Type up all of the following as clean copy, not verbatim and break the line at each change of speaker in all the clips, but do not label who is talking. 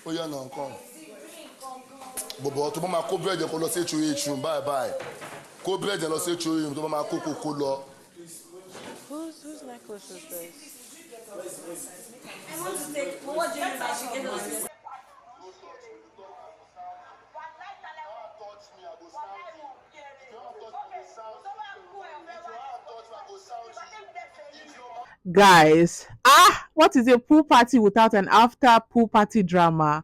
Oh yeah, no, come. But to my co bread, you can say to each room. Bye bye. Co bread, you say to him. To my cocoa cola.
Whose necklace is this?
I want to take. What do you mean I should get on?
Guys, what is a pool party without an after pool party drama?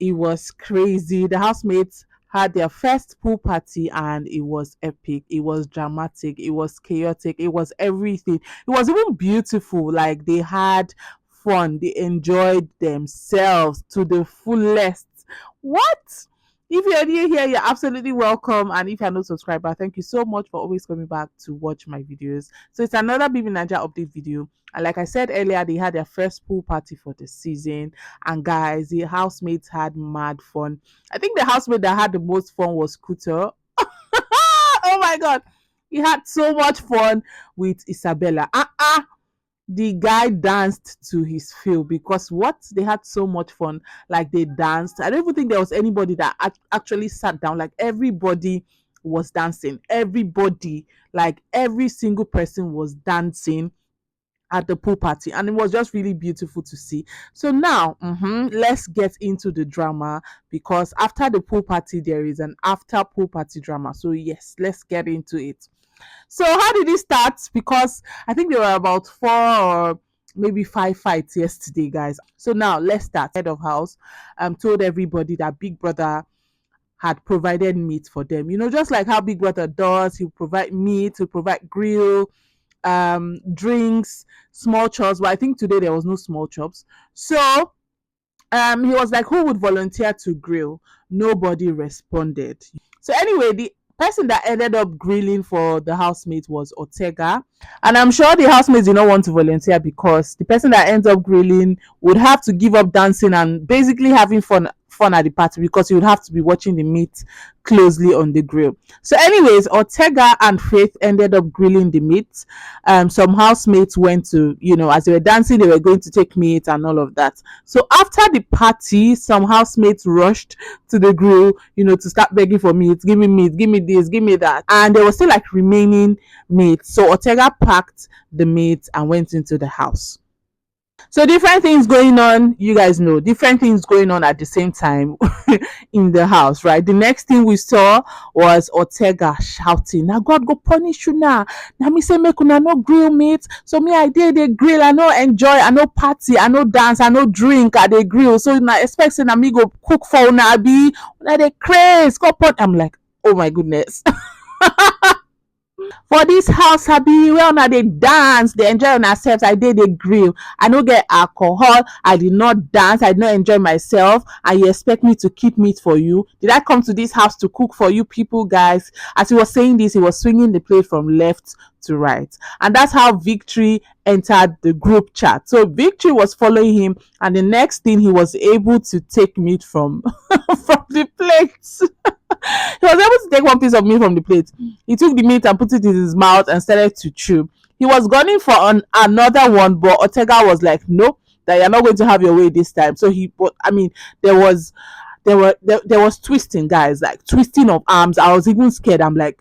It was crazy. The housemates had their first pool party and it was epic. It was dramatic. It was chaotic. It was everything. It was even beautiful. Like they had fun. They enjoyed themselves to the fullest. What? If you're new here, you're absolutely welcome. And if you're not a subscriber, thank you so much for always coming back to watch my videos. So it's another Imisi Bbnaija update video. And like I said earlier, they had their first pool party for the season. And guys, the housemates had mad fun. I think the housemate that had the most fun was Kuto. Oh my god. He had so much fun with Isabella. The guy danced to his fill because what they had so much fun. Like they danced. I don't even think there was anybody that actually sat down. Like everybody was dancing. Everybody, like every single person was dancing at the pool party, and it was just really beautiful to see. So now, let's get into the drama because after the pool party, there is an after pool party drama. So yes, let's get into it. So how did it start? Because I think there were about 4 or maybe 5 fights yesterday, guys. So now let's start. Head of house told everybody that Big Brother had provided meat for them. You know, just like how Big Brother does, he'll provide meat, he'll provide grill, drinks, small chops. But I think today there was no small chops. So he was like, who would volunteer to grill? Nobody responded. So anyway, the person that ended up grilling for the housemate was Ortega. And I'm sure the housemates did not want to volunteer because the person that ends up grilling would have to give up dancing and basically having fun at the party because you would have to be watching the meat closely on the grill. So anyways, Ortega and Faith ended up grilling the meat. Some housemates went to, as they were dancing, they were going to take meat and all of that. So after the party, some housemates rushed to the grill, to start begging for meat. Give me meat, give me this, give me that. And there was still like remaining meat. So Ortega packed the meat and went into the house. So different things going on, you guys know, different things going on at the same time in the house, right? The next thing we saw was Ortega shouting, "Now God go punish you now. Now me say make una no grill meat. So me I did the grill, I no enjoy, I no party, I no dance, I no drink at the grill. So now expect say na me go cook for una be una dey craze. Go put." I'm like, oh my goodness. For this house, happy well now they dance, they enjoy on ourselves. I did the grill. I don't get alcohol. I did not dance. I did not enjoy myself. And you expect me to keep meat for you? Did I come to this house to cook for you people, guys? As he was saying this, he was swinging the plate from left to right. And that's how Victory entered the group chat. So Victory was following him, and the next thing he was able to take meat from from the plates. He was able to take one piece of meat from the plate. He took the meat and put it in his mouth and started to chew. He was gunning for another one, but Ortega was like, nope, that you're not going to have your way this time. So there was twisting, guys, like twisting of arms. I was even scared. I'm like,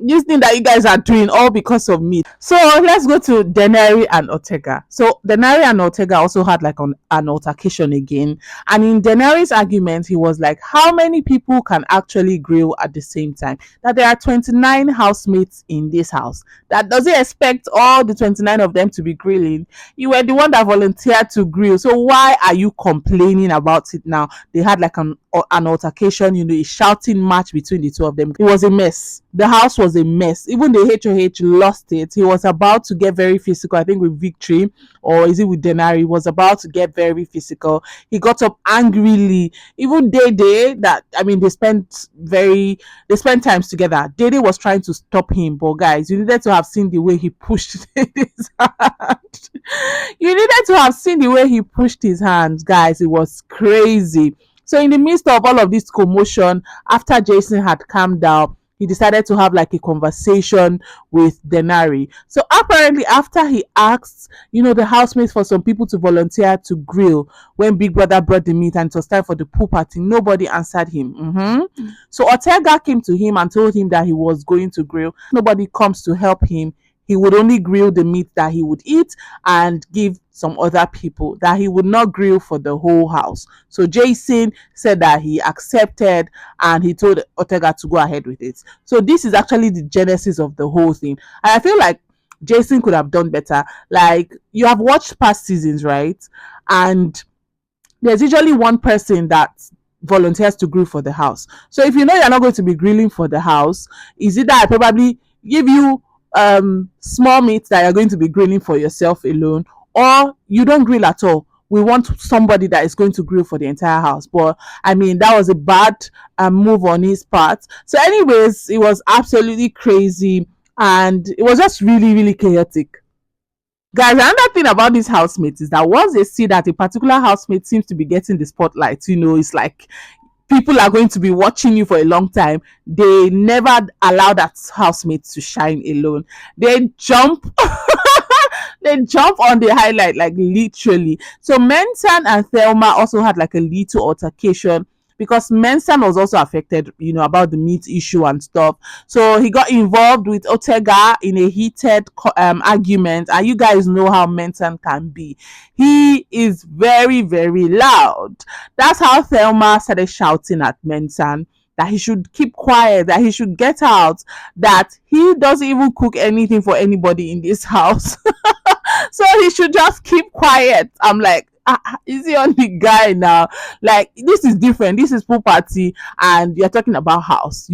this thing that you guys are doing all because of me. So let's go to Denari and Ortega. So Denari and Ortega also had like an altercation again. And in Denari's argument, he was like, how many people can actually grill at the same time? That there are 29 housemates in this house. That doesn't expect all the 29 of them to be grilling. You were the one that volunteered to grill. So why are you complaining about it now? They had like an altercation, a shouting match between the two of them. It was a mess. The house was a mess. Even the HOH lost it. He was about to get very physical, I think with Victory, or is it with Denari? He was about to get very physical. He got up angrily. Even they spent times together. Dede was trying to stop him, but guys, you needed to have seen the way he pushed his hand. You needed to have seen the way he pushed his hands, guys. It was crazy. So in the midst of all of this commotion, after Jason had calmed down, he decided to have like a conversation with Denari. So apparently, after he asked, the housemates for some people to volunteer to grill when Big Brother brought the meat and it was time for the pool party, nobody answered him. So Ortega came to him and told him that he was going to grill. Nobody comes to help him. He would only grill the meat that he would eat and give some other people, that he would not grill for the whole house. So Jason said that he accepted and he told Ortega to go ahead with it. So this is actually the genesis of the whole thing. And I feel like Jason could have done better. Like, you have watched past seasons, right? And there's usually one person that volunteers to grill for the house. So if you know you're not going to be grilling for the house, is it that I probably give you small meat that you're going to be grilling for yourself alone, or you don't grill at all? We want somebody that is going to grill for the entire house. But I mean, that was a bad move on his part. So anyways, it was absolutely crazy and it was just really, really chaotic. Guys, another thing about these housemates is that once they see that a particular housemate seems to be getting the spotlight, it's like people are going to be watching you for a long time. They never allow that housemate to shine alone. They jump they jump on the highlight, like literally. So Mensan and Thelma also had like a little altercation because Mensan was also affected, about the meat issue and stuff. So he got involved with Ortega in a heated argument. And you guys know how Mensan can be. He is very, very loud. That's how Thelma started shouting at Mensan that he should keep quiet, that he should get out, that he doesn't even cook anything for anybody in this house. So he should just keep quiet. I'm like, is he on the guy now? Like, this is different. This is pool party and you're talking about house,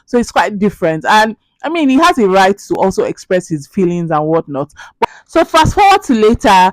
so it's quite different. And I mean, he has a right to also express his feelings and whatnot. So fast forward to later,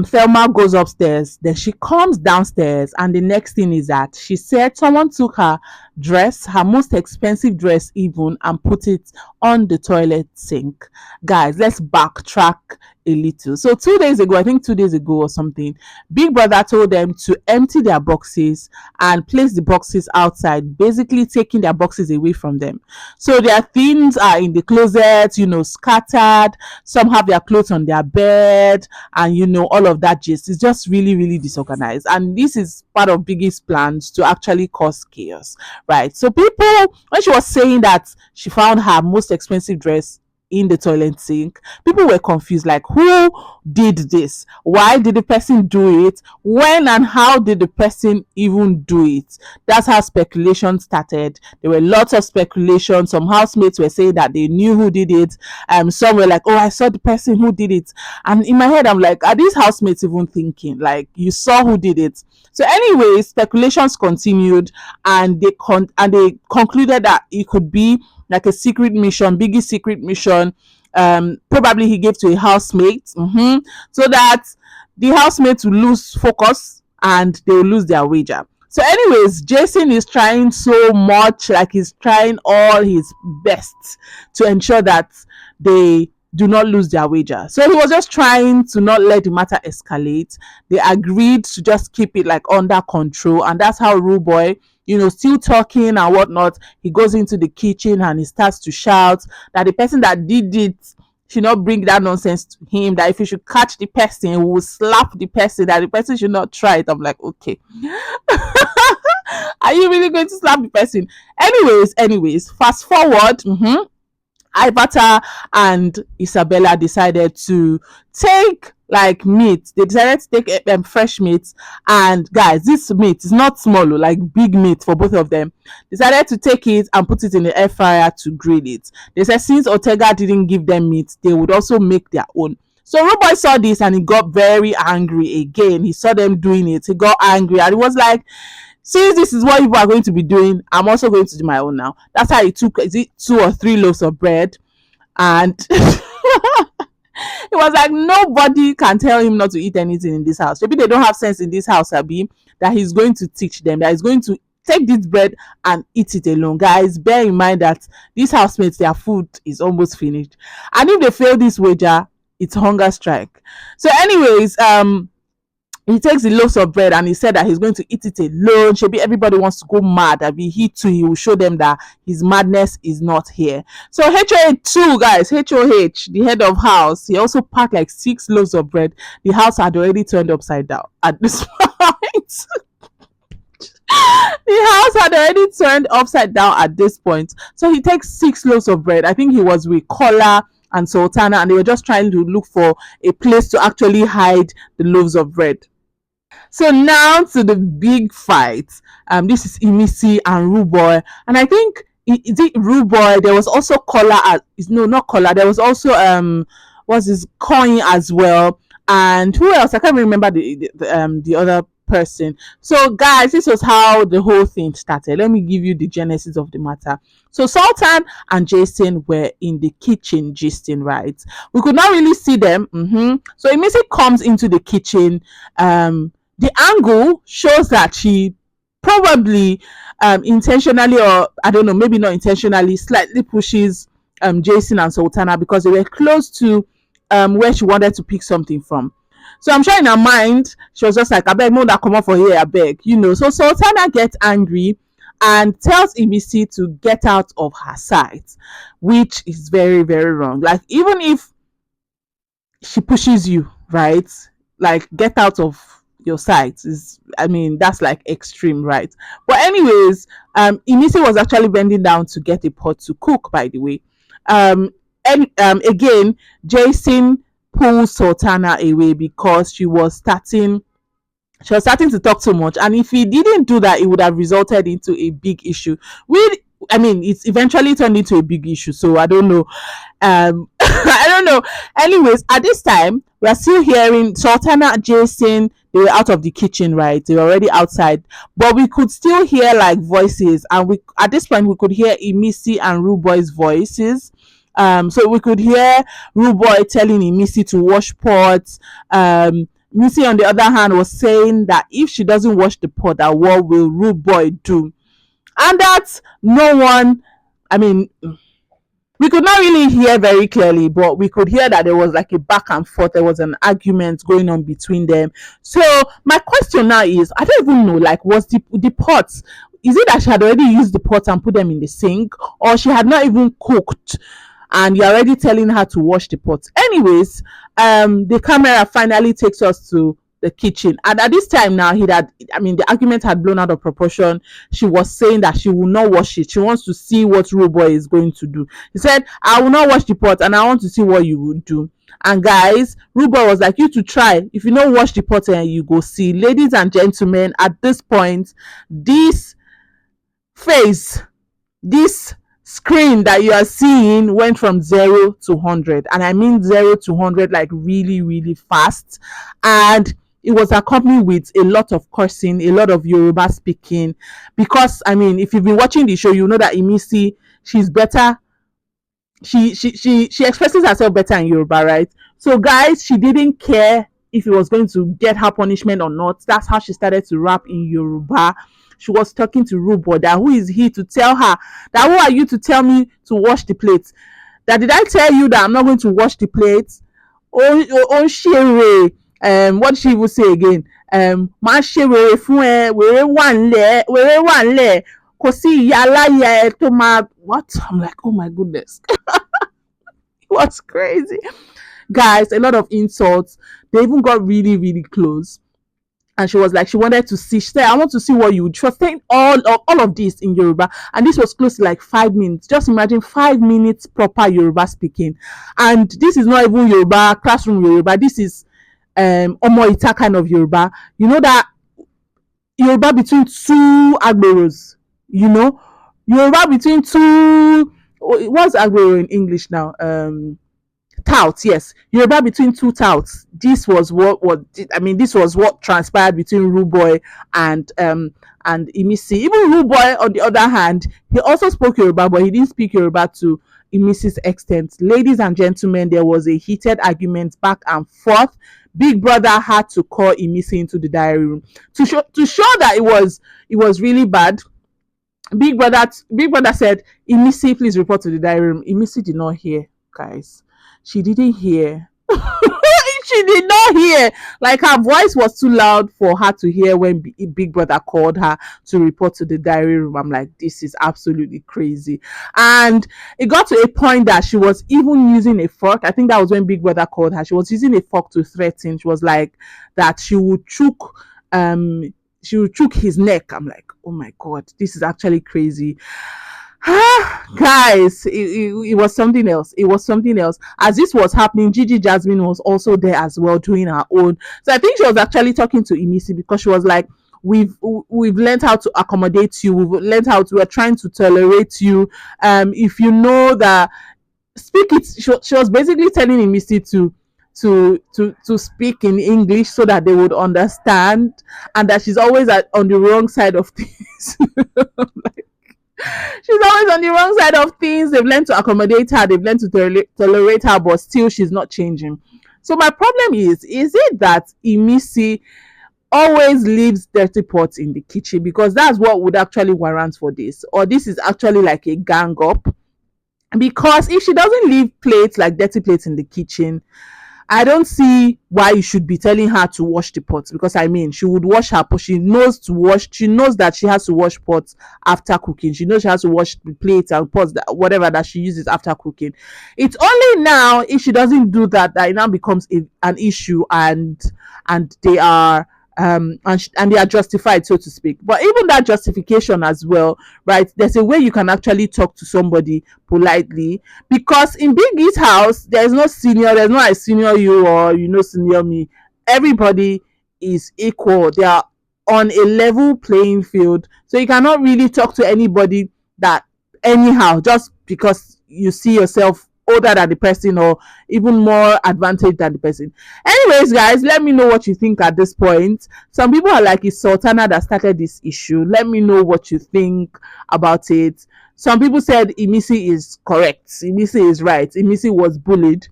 Thelma goes upstairs, then she comes downstairs, and the next thing is that she said someone took her dress, her most expensive dress even, and put it on the toilet sink. Guys, let's backtrack a little. So 2 days ago, I think 2 days ago or something, Big Brother told them to empty their boxes and place the boxes outside, basically taking their boxes away from them. So their things are in the closet, scattered. Some have their clothes on their bed, and all of that gist. It's just really, really disorganized. And this is part of Biggie's plans to actually cause chaos, right? So people, when she was saying that she found her most expensive dress in the toilet sink, people were confused, like, who did this? Why did the person do it? When and how did the person even do it? That's how speculation started. There were lots of speculation. Some housemates were saying that they knew who did it. Some were like, oh, I saw the person who did it. And in my head, I'm like, are these housemates even thinking like you saw who did it? So anyway, speculations continued, and they concluded that it could be like a secret mission, Biggie's secret mission. Probably he gave to a housemate, so that the housemates will lose focus and they will lose their wager. So anyways, Jason is trying so much, like he's trying all his best to ensure that they do not lose their wager. So he was just trying to not let the matter escalate. They agreed to just keep it like under control, and that's how Rooboy, still talking and whatnot, he goes into the kitchen and he starts to shout that the person that did it should not bring that nonsense to him, that if he should catch the person, he will slap the person, that the person should not try it. I'm like, okay. Are you really going to slap the person? Anyways, fast forward. Ivata and Isabella decided to take like meat. They decided to take fresh meat, and guys, this meat is not small, like big meat for both of them. Decided to take it and put it in the air fryer to grill it. They said since Ortega didn't give them meat, they would also make their own. So Rooboy saw this and he got very angry again. He saw them doing it. He got angry and he was like, since this is what you are going to be doing, I'm also going to do my own now. That's how he took 2 or 3 loaves of bread, and it was like nobody can tell him not to eat anything in this house. Maybe they don't have sense in this house, Abi, that he's going to teach them, that he's going to take this bread and eat it alone. Guys, bear in mind that these housemates, their food is almost finished, and if they fail this wager, it's hunger strike. So anyways, he takes the loaves of bread and he said that he's going to eat it alone. Maybe everybody wants to go mad. I mean, he too, he will show them that his madness is not here. So HOH too, guys, HOH, the head of house, he also packed like 6 loaves of bread. The house had already turned upside down at this point. The house had already turned upside down at this point. So he takes 6 loaves of bread. I think he was with Kola and Sultana, and they were just trying to look for a place to actually hide the loaves of bread. So now to the big fight. This is Imisi and Rooboy, and I think is it Rooboy? There was also Kola. No, not Kola. There was also what's his coin as well, and who else? I can't remember the other person. So guys, this was how the whole thing started. Let me give you the genesis of the matter. So Sultan and Jason were in the kitchen gisting, right? We could not really see them. So Imisi comes into the kitchen. The angle shows that she probably intentionally, or I don't know, maybe not intentionally, slightly pushes Jason and Sultana because they were close to where she wanted to pick something from. So I'm sure in her mind she was just like, I beg, no, that come up for here, I beg, you know. So Sultana gets angry and tells Imisi to get out of her sight, which is very, very wrong. Like, even if she pushes you, right, like, get out of your sight is, I mean, that's like extreme, right? But anyways, Imisi was actually bending down to get a pot to cook, by the way. And again, Jason pulls Sultana away because she was starting to talk too much, and if he didn't do that, it would have resulted into a big issue. I mean, it's eventually turned into a big issue, so I don't know. I don't know. Anyways, at this time, we are still hearing Sultana, Jason. They were out of the kitchen, right? They were already outside, but we could still hear like voices, and we at this point we could hear Imisi and Rooboy's voices. So we could hear Rooboy telling Imisi to wash pots. Missy, on the other hand, was saying that if she doesn't wash the pot, that what will Rooboy do? And that no one, I mean, we could not really hear very clearly, but we could hear that there was like a back and forth. There was an argument going on between them. So my question now is, I don't even know, like, was the pots, is it that she had already used the pots and put them in the sink, or she had not even cooked and you're already telling her to wash the pot? Anyways, the camera finally takes us to the kitchen, and at this time now, the argument had blown out of proportion. She was saying that she will not wash it. She wants to see what Rooboy is going to do. He said, I will not wash the pot, and I want to see what you will do. And guys, Rooboy was like, you to try. If you don't wash the pot, and you go see. Ladies and gentlemen, at this point, this screen that you are seeing went from 0 to 100, and I mean 0 to 100 like really, really fast. And it was accompanied with a lot of cursing, a lot of Yoruba speaking, because I mean, if you've been watching the show, you know that Imisi, she's better, she expresses herself better in Yoruba, right? So guys, she didn't care if it was going to get her punishment or not. That's how she started to rap in Yoruba. She was talking to Rooboy, that who is he to tell her that, who are you to tell me to wash the plates? That, did I tell you that I'm not going to wash the plates? Oh, shere. What did she even say again? Ma ṣe wèrè fún ẹ, wèrè wà nílẹ̀, kò sí ìyá aláya ẹ tó máa. What? I'm like, oh my goodness. It was crazy. Guys, a lot of insults. They even got really, really close. And she was like, she wanted to see, she said, I want to see what you would. She was saying all of this in Yoruba, and this was close to like 5 minutes. Just imagine 5 minutes proper Yoruba speaking. And this is not even Yoruba, classroom Yoruba. This is Omo Ita kind of Yoruba. You know that Yoruba between two agberos, you know? Yoruba between two, what's agbero in English now? Touts, yes, Yoruba between two touts. This was this was what transpired between Rooboy and Imisi. Even Rooboy, on the other hand, he also spoke Yoruba, but he didn't speak Yoruba to Imisi's extent. Ladies and gentlemen, there was a heated argument back and forth. Big Brother had to call Imisi into the diary room to show that it was really bad. Big Brother said, Imisi, please report to the diary room. Imisi did not hear, guys. She didn't hear. She She did not hear. Like her voice was too loud for her to hear when Big Brother called her to report to the diary room. I'm like, this is absolutely crazy. And it got to a point that she was even using a fork. I think that was when Big Brother called her. She was using a fork to threaten. She was like that she would choke his neck. I'm like, oh my god, this is actually crazy. Guys, it was something else. It was something else. As this was happening, Gigi Jasmine was also there as well doing her own. So I think she was actually talking to Imisi because she was like, we've learned how to accommodate you. We've learned how to, we're trying to tolerate you. If you know that, speak it. She was basically telling Imisi to speak in English so that they would understand, and that she's always on the wrong side of things. She's always on the wrong side of things. They've learned to accommodate her, they've learned to tolerate her, but still she's not changing. So my problem is it that Imisi always leaves dirty pots in the kitchen? Because that's what would actually warrant for this, or this is actually like a gang up. Because if she doesn't leave plates, like dirty plates in the kitchen, I don't see why you should be telling her to wash the pots. Because I mean, she would wash her pots. She knows to wash. She knows that she has to wash pots after cooking. She knows she has to wash the plates and pots, whatever that she uses after cooking. It's only now, if she doesn't do that, that it now becomes an issue, and they are and they are justified, so to speak. But even that justification as well, right? There's a way you can actually talk to somebody politely, because in Big E's house, there's no I senior you or senior me. Everybody is equal. They are on a level playing field, so you cannot really talk to anybody that anyhow just because you see yourself older than the person or even more advantage than the person. Anyways, guys, let me know what you think at this point. Some people are like, it's Sultana that started this issue. Let me know what you think about it. Some people said Imisi is correct. Imisi is right. Imisi was bullied.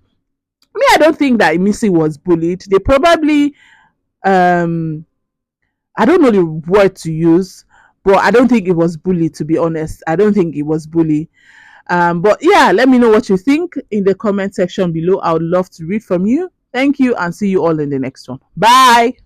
Me, I don't think that Imisi was bullied. They probably I don't know the word to use, but I don't think it was bully, to be honest. I don't think it was bully. But yeah, let me know what you think in the comment section below. I would love to read from you. Thank you, and see you all in the next one. Bye.